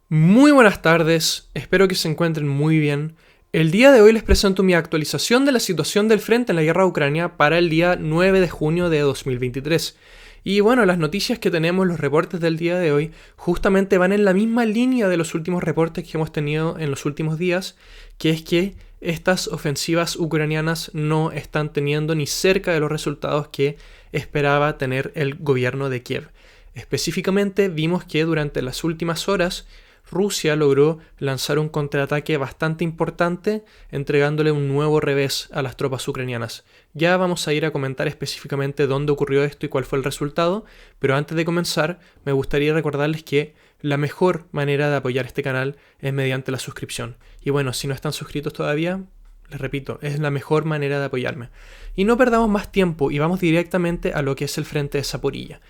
Muy buenas tardes, espero que se encuentren muy bien. El día de hoy les presento mi actualización de la situación del frente en la guerra de Ucrania para el día 9 de junio de 2023. Y bueno, las noticias que tenemos, los reportes del día de hoy, justamente van en la misma línea de los últimos reportes que hemos tenido en los últimos días, que es que estas ofensivas ucranianas no están teniendo ni cerca de los resultados que esperaba tener el gobierno de Kiev. Específicamente vimos que durante las últimas horas Rusia logró lanzar un contraataque bastante importante, entregándole un nuevo revés a las tropas ucranianas. Ya vamos a ir a comentar específicamente dónde ocurrió esto y cuál fue el resultado, pero antes de comenzar me gustaría recordarles que la mejor manera de apoyar este canal es mediante la suscripción. Y bueno, si no están suscritos todavía, les repito, es la mejor manera de apoyarme. Y no perdamos más tiempo y vamos directamente a lo que es el frente de Zaporilla.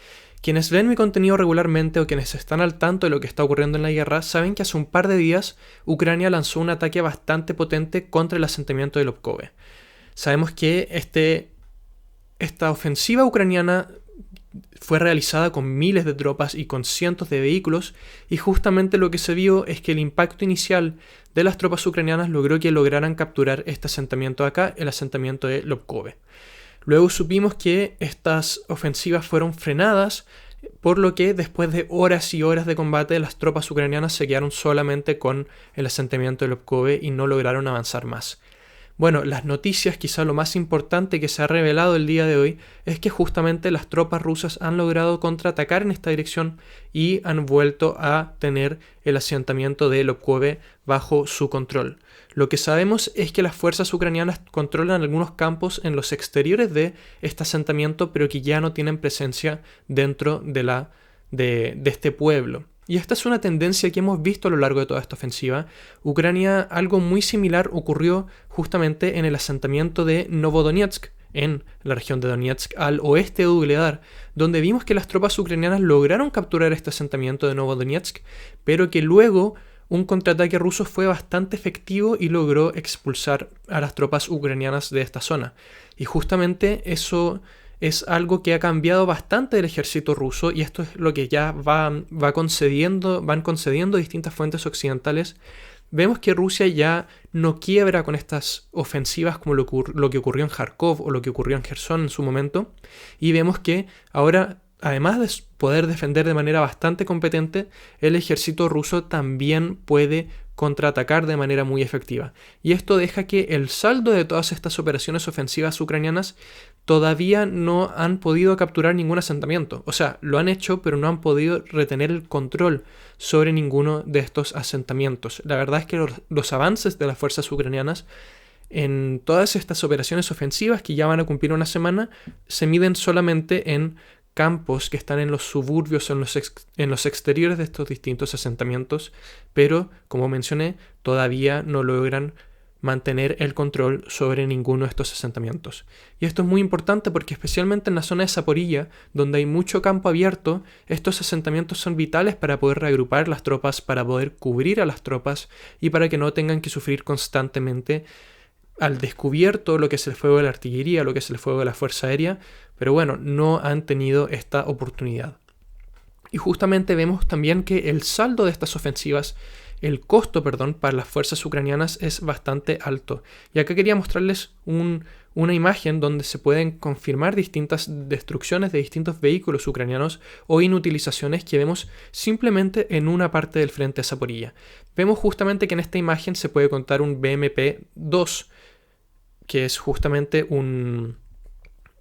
Quienes ven mi contenido regularmente o quienes están al tanto de lo que está ocurriendo en la guerra saben que hace un par de días Ucrania lanzó un ataque bastante potente contra el asentamiento de Lobkove. Sabemos que esta ofensiva ucraniana fue realizada con miles de tropas y con cientos de vehículos, y justamente lo que se vio es que el impacto inicial de las tropas ucranianas logró que lograran capturar este asentamiento acá, el asentamiento de Lobkove. Luego supimos que estas ofensivas fueron frenadas, por lo que después de horas y horas de combate las tropas ucranianas se quedaron solamente con el asentamiento de Lobkove y no lograron avanzar más. Bueno, las noticias, quizá lo más importante que se ha revelado el día de hoy, es que justamente las tropas rusas han logrado contraatacar en esta dirección y han vuelto a tener el asentamiento de Lobkove bajo su control. Lo que sabemos es que las fuerzas ucranianas controlan algunos campos en los exteriores de este asentamiento, pero que ya no tienen presencia dentro de este pueblo. Y esta es una tendencia que hemos visto a lo largo de toda esta ofensiva. Ucrania, algo muy similar ocurrió justamente en el asentamiento de Novodonetsk, en la región de Donetsk, al oeste de Ugledar, donde vimos que las tropas ucranianas lograron capturar este asentamiento de Novodonetsk, pero que luego un contraataque ruso fue bastante efectivo y logró expulsar a las tropas ucranianas de esta zona. Y justamente eso es algo que ha cambiado bastante el ejército ruso, y esto es lo que ya van concediendo distintas fuentes occidentales. Vemos que Rusia ya no quiebra con estas ofensivas como lo que ocurrió en Kharkov o lo que ocurrió en Gerson en su momento, y vemos que ahora, además de poder defender de manera bastante competente, el ejército ruso también puede contraatacar de manera muy efectiva. Y esto deja que el saldo de todas estas operaciones ofensivas ucranianas todavía no han podido capturar ningún asentamiento. O sea, lo han hecho, pero no han podido retener el control sobre ninguno de estos asentamientos. La verdad es que los avances de las fuerzas ucranianas en todas estas operaciones ofensivas, que ya van a cumplir una semana, se miden solamente en campos que están en los suburbios, en los exteriores de estos distintos asentamientos, pero, como mencioné, todavía no logran mantener el control sobre ninguno de estos asentamientos. Y esto es muy importante porque, especialmente en la zona de Zaporilla, donde hay mucho campo abierto, estos asentamientos son vitales para poder reagrupar las tropas, para poder cubrir a las tropas y para que no tengan que sufrir constantemente al descubierto lo que es el fuego de la artillería, lo que es el fuego de la fuerza aérea, pero bueno, no han tenido esta oportunidad. Y justamente vemos también que el saldo de estas ofensivas, el costo, para las fuerzas ucranianas es bastante alto. Y acá quería mostrarles una imagen donde se pueden confirmar distintas destrucciones de distintos vehículos ucranianos o inutilizaciones que vemos simplemente en una parte del frente de Zaporilla. Vemos justamente que en esta imagen se puede contar un BMP-2, que es justamente un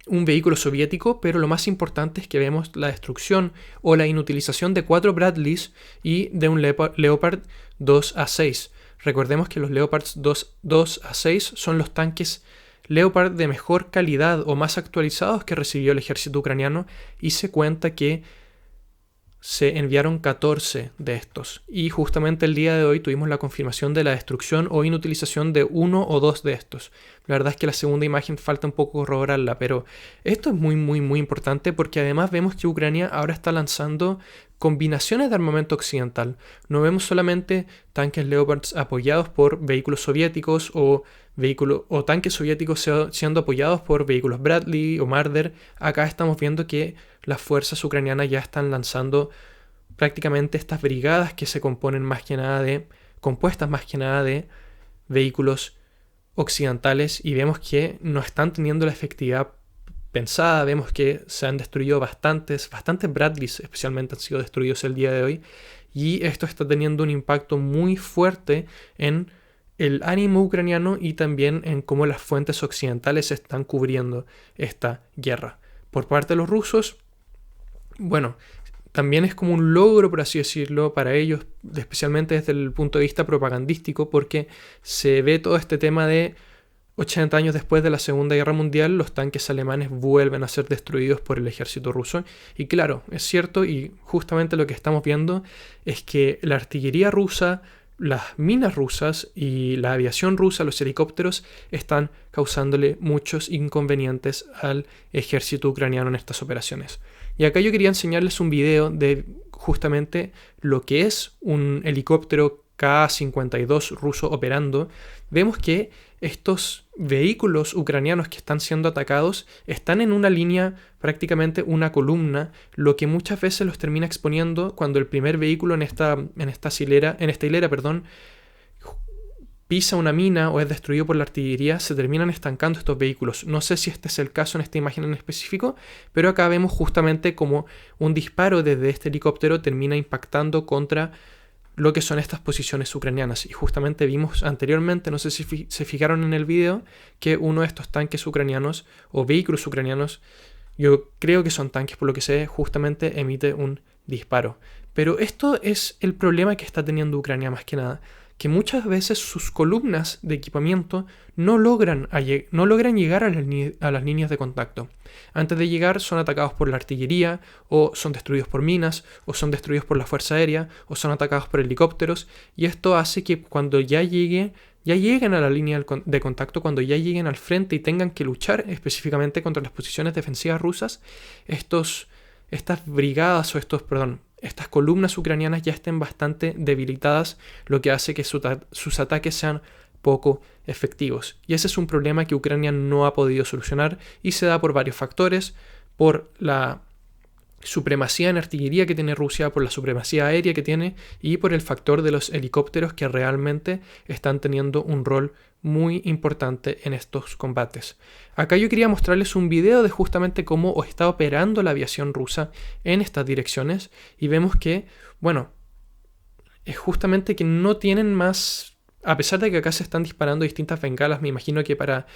vehículo soviético, pero lo más importante es que vemos la destrucción o la inutilización de 4 Bradleys y de un Leopard 2A6. Recordemos que los Leopards 2A6 son los tanques Leopard de mejor calidad o más actualizados que recibió el ejército ucraniano, y se cuenta que se enviaron 14 de estos, y justamente el día de hoy tuvimos la confirmación de la destrucción o inutilización de 1 o 2 de estos. La verdad es que la segunda imagen falta un poco corroborarla, pero esto es muy muy importante porque además vemos que Ucrania ahora está lanzando combinaciones de armamento occidental. No vemos solamente tanques Leopards apoyados por vehículos soviéticos o tanques soviéticos siendo apoyados por vehículos Bradley o Marder. Acá estamos viendo que las fuerzas ucranianas ya están lanzando prácticamente estas brigadas que se componen compuestas más que nada de vehículos occidentales, y vemos que no están teniendo la efectividad pensada. Vemos que se han destruido bastantes Bradleys especialmente han sido destruidos el día de hoy, y esto está teniendo un impacto muy fuerte en el ánimo ucraniano y también en cómo las fuentes occidentales están cubriendo esta guerra. Por parte de los rusos, bueno, también es como un logro, por así decirlo, para ellos, especialmente desde el punto de vista propagandístico, porque se ve todo este tema de 80 años después de la Segunda Guerra Mundial, los tanques alemanes vuelven a ser destruidos por el ejército ruso. Y claro, es cierto, y justamente lo que estamos viendo es que la artillería rusa, las minas rusas y la aviación rusa, los helicópteros, están causándole muchos inconvenientes al ejército ucraniano en estas operaciones. Y acá yo quería enseñarles un video de justamente lo que es un helicóptero Ka-52 ruso operando. Vemos que estos vehículos ucranianos que están siendo atacados están en una línea, prácticamente una columna, lo que muchas veces los termina exponiendo cuando el primer vehículo en esta hilera, pisa una mina o es destruido por la artillería, se terminan estancando estos vehículos. No sé si este es el caso en esta imagen en específico, pero acá vemos justamente como un disparo desde este helicóptero termina impactando contra lo que son estas posiciones ucranianas. Y justamente vimos anteriormente, no sé si se fijaron en el video, que uno de estos tanques ucranianos o vehículos ucranianos, yo creo que son tanques por lo que sé, justamente emite un disparo. Pero esto es el problema que está teniendo Ucrania más que nada, que muchas veces sus columnas de equipamiento no logran llegar a las líneas de contacto. Antes de llegar son atacados por la artillería, o son destruidos por minas, o son destruidos por la fuerza aérea, o son atacados por helicópteros, y esto hace que cuando ya lleguen a la línea de contacto, cuando ya lleguen al frente y tengan que luchar específicamente contra las posiciones defensivas rusas, estas columnas ucranianas ya estén bastante debilitadas, lo que hace que sus ataques sean poco efectivos. Y ese es un problema que Ucrania no ha podido solucionar y se da por varios factores: por la supremacía en artillería que tiene Rusia, por la supremacía aérea que tiene y por el factor de los helicópteros, que realmente están teniendo un rol muy importante en estos combates. Acá yo quería mostrarles un video de justamente cómo está operando la aviación rusa en estas direcciones, y vemos que, bueno, es justamente que no tienen más, a pesar de que acá se están disparando distintas bengalas, me imagino que para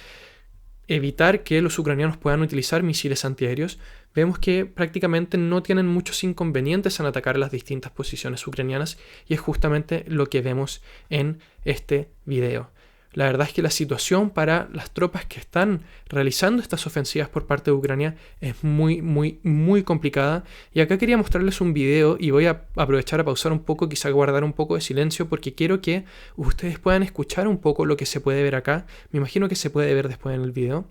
evitar que los ucranianos puedan utilizar misiles antiaéreos, vemos que prácticamente no tienen muchos inconvenientes en atacar las distintas posiciones ucranianas, y es justamente lo que vemos en este video. La verdad es que la situación para las tropas que están realizando estas ofensivas por parte de Ucrania es muy, muy, muy complicada. Y acá quería mostrarles un video, y voy a aprovechar a pausar un poco, quizá guardar un poco de silencio, porque quiero que ustedes puedan escuchar un poco lo que se puede ver acá. Me imagino que se puede ver después en el video.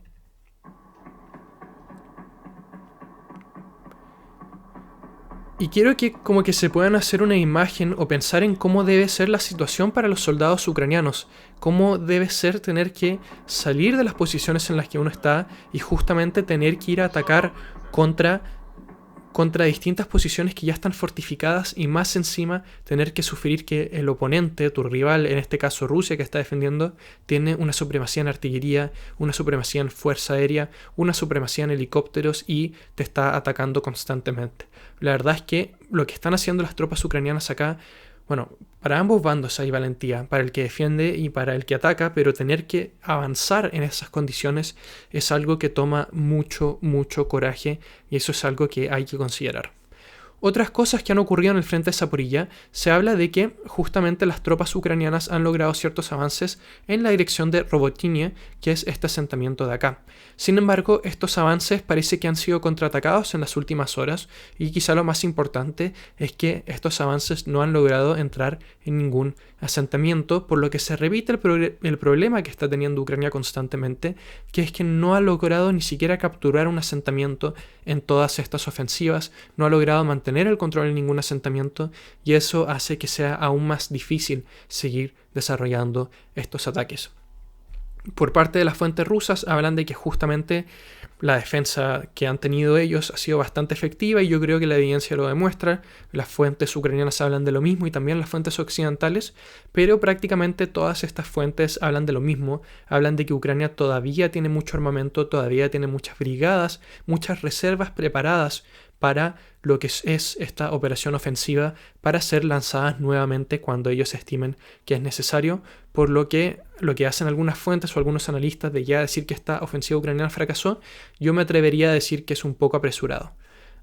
Y quiero que como que se puedan hacer una imagen o pensar en cómo debe ser la situación para los soldados ucranianos, cómo debe ser tener que salir de las posiciones en las que uno está y justamente tener que ir a atacar contra distintas posiciones que ya están fortificadas, y más encima tener que sufrir que el oponente, tu rival, en este caso Rusia que está defendiendo, tiene una supremacía en artillería, una supremacía en fuerza aérea, una supremacía en helicópteros y te está atacando constantemente. La verdad es que lo que están haciendo las tropas ucranianas acá, bueno, para ambos bandos hay valentía, para el que defiende y para el que ataca, pero tener que avanzar en esas condiciones es algo que toma mucho, mucho coraje, y eso es algo que hay que considerar. Otras cosas que han ocurrido en el frente de Zaporilla, se habla de que justamente las tropas ucranianas han logrado ciertos avances en la dirección de Robotyne, que es este asentamiento de acá. Sin embargo, estos avances parece que han sido contraatacados en las últimas horas, y quizá lo más importante es que estos avances no han logrado entrar en ningún asentamiento, por lo que se repite el problema que está teniendo Ucrania constantemente, que es que no ha logrado ni siquiera capturar un asentamiento en todas estas ofensivas, no ha logrado mantener el control en ningún asentamiento, y eso hace que sea aún más difícil seguir desarrollando estos ataques. Por parte de las fuentes rusas hablan de que justamente la defensa que han tenido ellos ha sido bastante efectiva y yo creo que la evidencia lo demuestra. Las fuentes ucranianas hablan de lo mismo y también las fuentes occidentales, pero prácticamente todas estas fuentes hablan de lo mismo. Hablan de que Ucrania todavía tiene mucho armamento, todavía tiene muchas brigadas, muchas reservas preparadas para lo que es esta operación ofensiva para ser lanzadas nuevamente cuando ellos estimen que es necesario, por lo que hacen algunas fuentes o algunos analistas de ya decir que esta ofensiva ucraniana fracasó, yo me atrevería a decir que es un poco apresurado.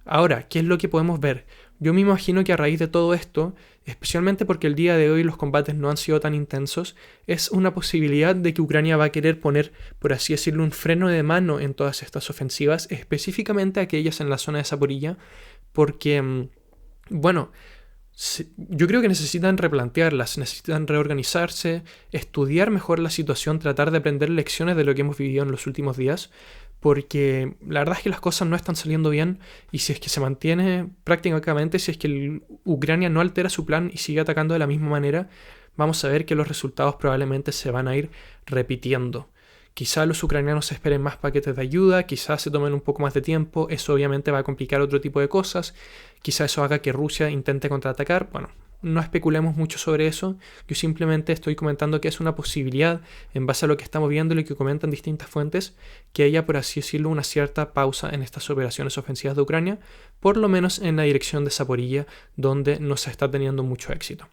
Ahora, ¿qué es lo que podemos ver? Yo me imagino que a raíz de todo esto, especialmente porque el día de hoy los combates no han sido tan intensos, es una posibilidad de que Ucrania va a querer poner, por así decirlo, un freno de mano en todas estas ofensivas, específicamente aquellas en la zona de Zaporilla, porque, bueno, yo creo que necesitan replantearlas, necesitan reorganizarse, estudiar mejor la situación, tratar de aprender lecciones de lo que hemos vivido en los últimos días, porque la verdad es que las cosas no están saliendo bien y si es que se mantiene prácticamente, si es que Ucrania no altera su plan y sigue atacando de la misma manera, vamos a ver que los resultados probablemente se van a ir repitiendo. Quizá los ucranianos esperen más paquetes de ayuda, quizás se tomen un poco más de tiempo, eso obviamente va a complicar otro tipo de cosas, quizá eso haga que Rusia intente contraatacar, bueno, no especulemos mucho sobre eso, yo simplemente estoy comentando que es una posibilidad en base a lo que estamos viendo y lo que comentan distintas fuentes, que haya, por así decirlo, una cierta pausa en estas operaciones ofensivas de Ucrania, por lo menos en la dirección de Zaporilla, donde no se está teniendo mucho éxito.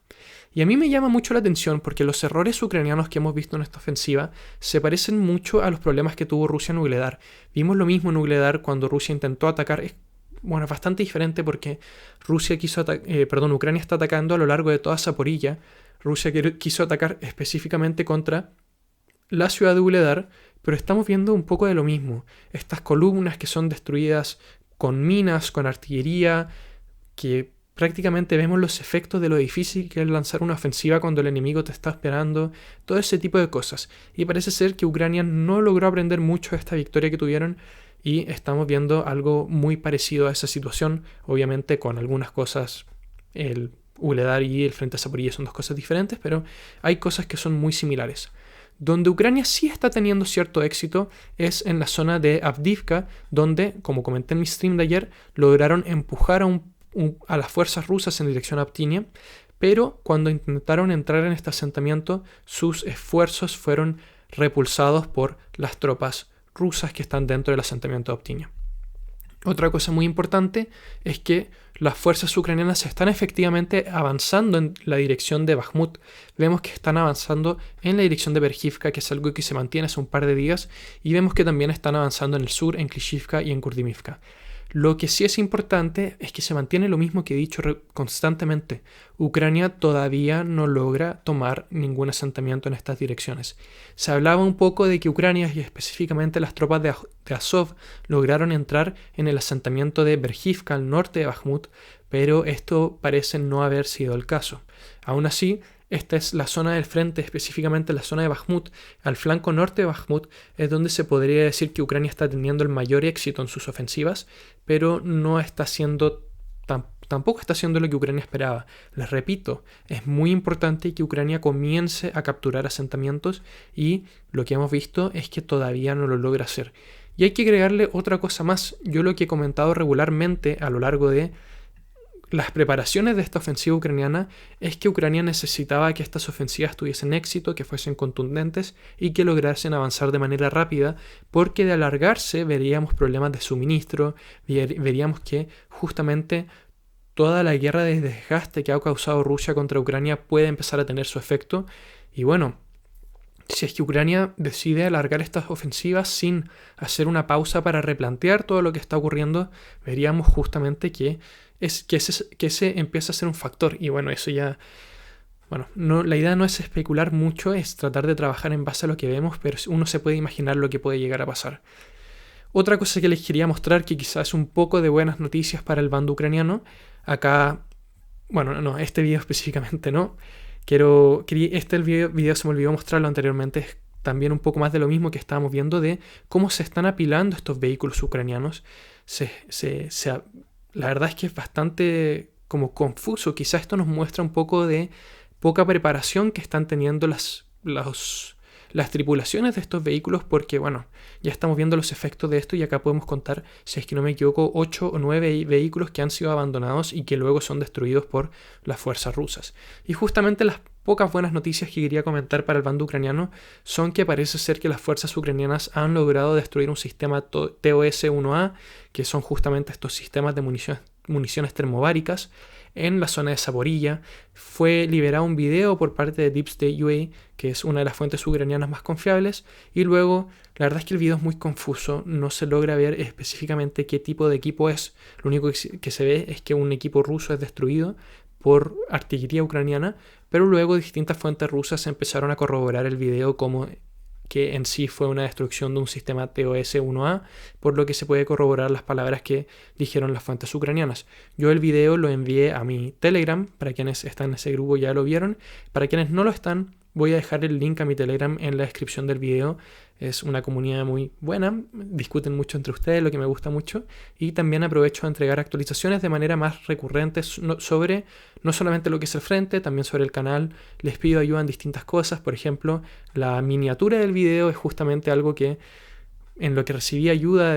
Y a mí me llama mucho la atención porque los errores ucranianos que hemos visto en esta ofensiva se parecen mucho a los problemas que tuvo Rusia en Ugledar. Vimos lo mismo en Ugledar cuando Rusia intentó atacar. Bueno, es bastante diferente porque Ucrania está atacando a lo largo de toda Zaporilla. Rusia quiso atacar específicamente contra la ciudad de Ugledar, pero estamos viendo un poco de lo mismo. Estas columnas que son destruidas con minas, con artillería, que prácticamente vemos los efectos de lo difícil que es lanzar una ofensiva cuando el enemigo te está esperando, todo ese tipo de cosas. Y parece ser que Ucrania no logró aprender mucho de esta victoria que tuvieron y estamos viendo algo muy parecido a esa situación, obviamente con algunas cosas. El Ugledar y el frente a Zaporilla son dos cosas diferentes, pero hay cosas que son muy similares. Donde Ucrania sí está teniendo cierto éxito es en la zona de Avdiivka, donde, como comenté en mi stream de ayer, lograron empujar a las fuerzas rusas en dirección a Ptinia, pero cuando intentaron entrar en este asentamiento, sus esfuerzos fueron repulsados por las tropas rusas que están dentro del asentamiento de Ptinia. Otra cosa muy importante es que las fuerzas ucranianas están efectivamente avanzando en la dirección de Bakhmut. Vemos que están avanzando en la dirección de Berjivka, que es algo que se mantiene hace un par de días, y vemos que también están avanzando en el sur, en Klishivka y en Kurdimivka. Lo que sí es importante es que se mantiene lo mismo que he dicho constantemente. Ucrania todavía no logra tomar ningún asentamiento en estas direcciones. Se hablaba un poco de que Ucrania y específicamente las tropas de Azov lograron entrar en el asentamiento de Berjivka al norte de Bakhmut, pero esto parece no haber sido el caso. Aún así, esta es la zona del frente, específicamente la zona de Bakhmut. Al flanco norte de Bakhmut es donde se podría decir que Ucrania está teniendo el mayor éxito en sus ofensivas, pero no está haciendo tampoco está haciendo lo que Ucrania esperaba. Les repito, es muy importante que Ucrania comience a capturar asentamientos y lo que hemos visto es que todavía no lo logra hacer. Y hay que agregarle otra cosa más. Yo lo que he comentado regularmente a lo largo de las preparaciones de esta ofensiva ucraniana es que Ucrania necesitaba que estas ofensivas tuviesen éxito, que fuesen contundentes y que lograsen avanzar de manera rápida, porque de alargarse veríamos problemas de suministro, veríamos que justamente toda la guerra de desgaste que ha causado Rusia contra Ucrania puede empezar a tener su efecto. Y bueno, si es que Ucrania decide alargar estas ofensivas sin hacer una pausa para replantear todo lo que está ocurriendo, veríamos justamente que ese empieza a ser un factor. Y bueno, eso ya... Bueno, la idea no es especular mucho, es tratar de trabajar en base a lo que vemos, pero uno se puede imaginar lo que puede llegar a pasar. Otra cosa que les quería mostrar, que quizás es un poco de buenas noticias para el bando ucraniano, acá... Bueno, no, este video específicamente no. El video se me olvidó mostrarlo anteriormente, es también un poco más de lo mismo que estábamos viendo de cómo se están apilando estos vehículos ucranianos. La verdad es que es bastante como confuso. Quizás esto nos muestra un poco de poca preparación que están teniendo las las tripulaciones de estos vehículos porque, bueno, ya estamos viendo los efectos de esto y acá podemos contar, si es que no me equivoco, 8 o 9 vehículos que han sido abandonados y que luego son destruidos por las fuerzas rusas. Y justamente las pocas buenas noticias que quería comentar para el bando ucraniano son que parece ser que las fuerzas ucranianas han logrado destruir un sistema TOS-1A, que son justamente estos sistemas de municiones termobáricas, en la zona de Zaporilla. Fue liberado un video por parte de Deep State UA, que es una de las fuentes ucranianas más confiables, y luego la verdad es que el video es muy confuso, no se logra ver específicamente qué tipo de equipo es. Lo único que se ve es que un equipo ruso es destruido por artillería ucraniana, pero luego distintas fuentes rusas empezaron a corroborar el video como que en sí fue una destrucción de un sistema TOS-1A, por lo que se puede corroborar las palabras que dijeron las fuentes ucranianas. Yo el video lo envié a mi Telegram, para quienes están en ese grupo ya lo vieron, para quienes no lo están, voy a dejar el link a mi Telegram en la descripción del video. Es una comunidad muy buena, discuten mucho entre ustedes, lo que me gusta mucho, y también aprovecho a entregar actualizaciones de manera más recurrente sobre no solamente lo que es el frente, también sobre el canal. Les pido ayuda en distintas cosas, por ejemplo, la miniatura del video es justamente algo que en lo que recibí ayuda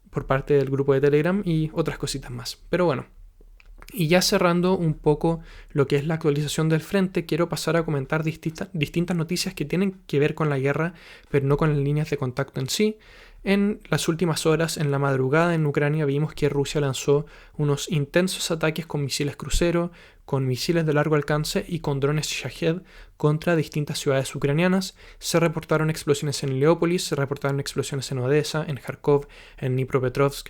por parte del grupo de Telegram y otras cositas más. Pero bueno. Y ya cerrando un poco lo que es la actualización del frente, quiero pasar a comentar distintas noticias que tienen que ver con la guerra, pero no con las líneas de contacto en sí. En las últimas horas, en la madrugada en Ucrania, vimos que Rusia lanzó unos intensos ataques con misiles crucero, con misiles de largo alcance y con drones Shahed contra distintas ciudades ucranianas. Se reportaron explosiones en Leópolis, se reportaron explosiones en Odessa, en Kharkov, en Dnipropetrovsk,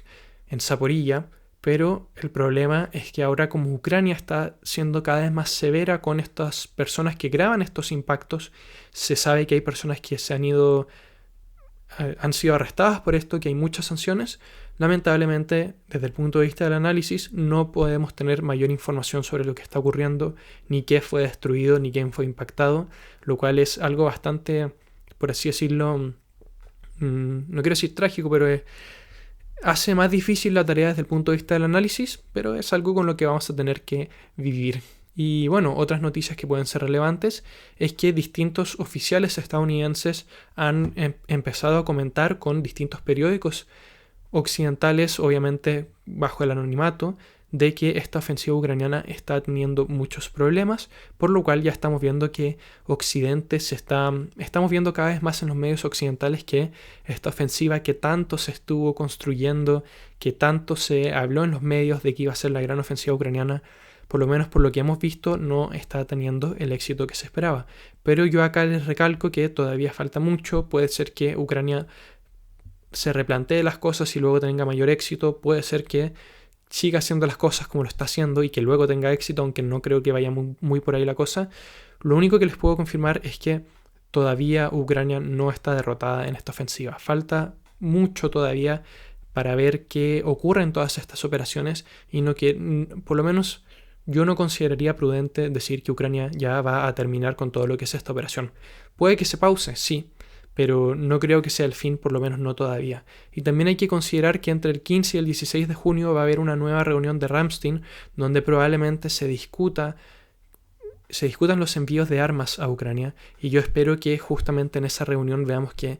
en Zaporilla. Pero el problema es que ahora, como Ucrania está siendo cada vez más severa con estas personas que graban estos impactos, se sabe que hay personas que han sido arrestadas por esto, que hay muchas sanciones. Lamentablemente, desde el punto de vista del análisis, no podemos tener mayor información sobre lo que está ocurriendo, ni qué fue destruido, ni quién fue impactado, lo cual es algo bastante, por así decirlo, no quiero decir trágico, pero hace más difícil la tarea desde el punto de vista del análisis, pero es algo con lo que vamos a tener que vivir. Y bueno, otras noticias que pueden ser relevantes es que distintos oficiales estadounidenses han empezado a comentar con distintos periódicos occidentales, obviamente bajo el anonimato, de que esta ofensiva ucraniana está teniendo muchos problemas, por lo cual ya estamos viendo que estamos viendo cada vez más en los medios occidentales que esta ofensiva que tanto se estuvo construyendo, que tanto se habló en los medios de que iba a ser la gran ofensiva ucraniana, por lo menos por lo que hemos visto, no está teniendo el éxito que se esperaba. Pero yo acá les recalco que todavía falta mucho, puede ser que Ucrania se replantee las cosas y luego tenga mayor éxito, puede ser que siga haciendo las cosas como lo está haciendo y que luego tenga éxito, aunque no creo que vaya muy por ahí la cosa. Lo único que les puedo confirmar es que todavía Ucrania no está derrotada en esta ofensiva. Falta mucho todavía para ver qué ocurre en todas estas operaciones y por lo menos yo no consideraría prudente decir que Ucrania ya va a terminar con todo lo que es esta operación. Puede que se pause, sí, pero no creo que sea el fin, por lo menos no todavía. Y también hay que considerar que entre el 15 y el 16 de junio va a haber una nueva reunión de Ramstein, donde probablemente se discutan los envíos de armas a Ucrania, y yo espero que justamente en esa reunión veamos que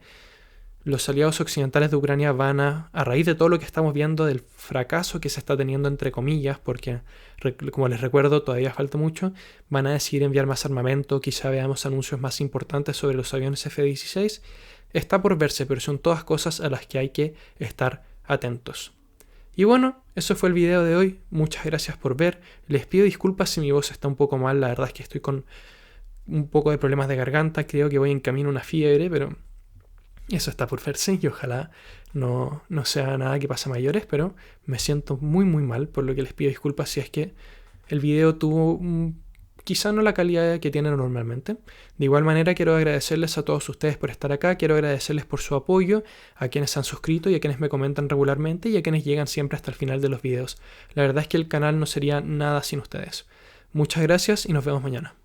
los aliados occidentales de Ucrania van a raíz de todo lo que estamos viendo, del fracaso que se está teniendo entre comillas, porque como les recuerdo todavía falta mucho, van a decidir enviar más armamento, quizá veamos anuncios más importantes sobre los aviones F-16, está por verse, pero son todas cosas a las que hay que estar atentos. Y bueno, eso fue el video de hoy, muchas gracias por ver, les pido disculpas si mi voz está un poco mal, la verdad es que estoy con un poco de problemas de garganta, creo que voy en camino a una fiebre, pero eso está por verse y ojalá no sea nada que pase a mayores, pero me siento muy mal, por lo que les pido disculpas si es que el video tuvo quizá no la calidad que tiene normalmente. De igual manera quiero agradecerles a todos ustedes por estar acá, quiero agradecerles por su apoyo, a quienes se han suscrito y a quienes me comentan regularmente y a quienes llegan siempre hasta el final de los videos. La verdad es que el canal no sería nada sin ustedes. Muchas gracias y nos vemos mañana.